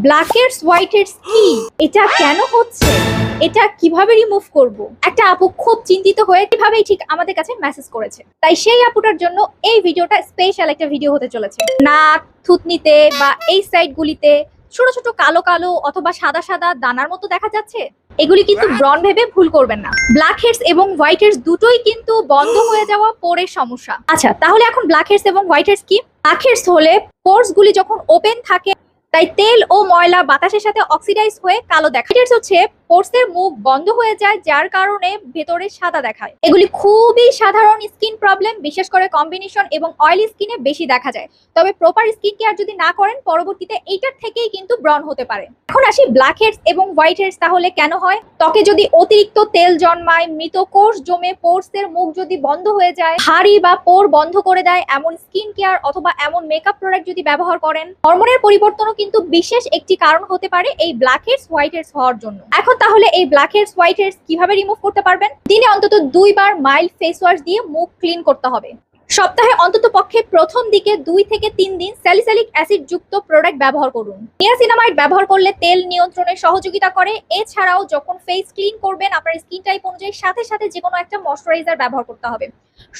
Blackheads whiteheads কি? এটা কেন হচ্ছে? এটা কিভাবে রিমুভ করব? একটা আপু খুব চিন্তিত হয়ে কিভাবেই ঠিক আমাদের কাছে মেসেজ করেছে। তাই সেই আপুটার জন্য এই ভিডিওটা স্পেশাল একটা ভিডিও হতে চলেছে। নাক, থুতনিতে বা এই সাইড গুলিতে ছোট ছোট কালো কালো অথবা সাদা সাদা দানার মতো দেখা যাচ্ছে, এগুলি কিন্তু ব্রণ ভেবে ভুল করবেন না। ব্ল্যাকহেডস এবং হোয়াইটহেডস দুটোই কিন্তু বন্ধ হয়ে যাওয়া পোরের সমস্যা। আচ্ছা, তাহলে এখন ব্ল্যাকহেডস এবং হোয়াইটহেডস কি? ব্ল্যাকহেডস হলে পোরস গুলি যখন ওপেন থাকে তাই তেল ও ময়লা বাতাসের সাথে অক্সিডাইজ হয়ে কালো দেখায়। হোয়াইটহেডস হচ্ছে পোরসের মুখ বন্ধ হয়ে যায়, যার কারণে ভেতরে সাদা দেখায়। এগুলি খুবই সাধারণ স্কিন প্রবলেম, বিশেষ করে কম্বিনেশন এবং অয়েলি স্কিনে বেশি দেখা যায়। তবে প্রপার স্কিন কেয়ার যদি না করেন পরবর্তীতে এইটার থেকেই কিন্তু ব্রণ হতে পারে। এখন আসি ব্ল্যাকহেডস এবং হোয়াইটহেডস তাহলে কেন হয়? ত্বকে যদি অতিরিক্ত তেল জন্মায়, মৃত কোষ জমে পোরসের মুখ যদি বন্ধ হয়ে যায়, হাড়ি বা পোর বন্ধ করে দেয় এমন স্কিন কেয়ার অথবা এমন মেকআপ প্রোডাক্ট যদি ব্যবহার করেন, হরমোনের পরিবর্তনও কিন্তু বিশেষ একটি কারণ হতে পারে এই ব্ল্যাকহেডস হোয়াইটহেডস হওয়ার জন্য। এখন তাহলে এই ব্ল্যাকহেডস হোয়াইটহেডস কিভাবে রিমুভ করতে পারবেন? দিনে অন্তত 2 বার মাইল্ড ফেস ওয়াশ দিয়ে মুখ ক্লিন করতে হবে। সপ্তাহে অন্তত পক্ষে প্রথম দিকে 2 থেকে 3 দিন স্যালিসাইলিক অ্যাসিড যুক্ত প্রোডাক্ট ব্যবহার করুন। নিয়াসিনামাইড ব্যবহার করলে তেল নিয়ন্ত্রণে সহযোগিতা করে। এছাড়াও যখন ফেস ক্লিন করবেন আপনার স্কিন টাইপ অনুযায়ী সাথে সাথে যে কোনো একটা ময়শ্চারাইজার ব্যবহার করতে হবে।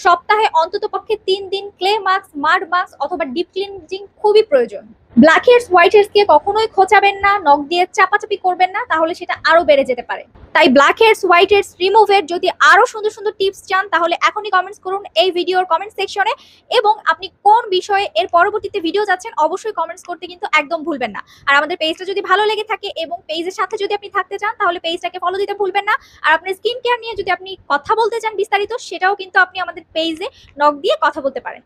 সপ্তাহে অন্তত পক্ষে 3 দিন ক্লে মাস্ক, মাড মাস্ক অথবা ডিপ ক্লিনজিং খুবই প্রয়োজন। ব্ল্যাকহেডস হোয়াইটহেডস কে কখনোই খোঁচাবেন না, নখ দিয়ে চাপাচাপি করবেন না, তাহলে সেটা আরো বেড়ে যেতে পারে। তাই ব্ল্যাকহেডস হোয়াইটহেডস রিমুভের যদি আরো সুন্দর সুন্দর টিপস চান তাহলে এখনই কমেন্টস করুন এই ভিডিওর কমেন্ট সেকশনে। এবং আপনি কোন বিষয়ে এর পরবর্তীতে ভিডিও যাচ্ছেন অবশ্যই কমেন্টস করতে কিন্তু একদম ভুলবেন না। আর আমাদের পেজটা যদি ভালো লেগে থাকে এবং পেজের সাথে যদি আপনি থাকতে চান তাহলে পেজটাকে ফলো দিতে ভুলবেন না। আর আপনার স্কিন কেয়ার নিয়ে যদি আপনি কথা বলতে চান বিস্তারিত, সেটাও কিন্তু আপনি আমাদের পেজে নক দিয়ে কথা বলতে পারেন।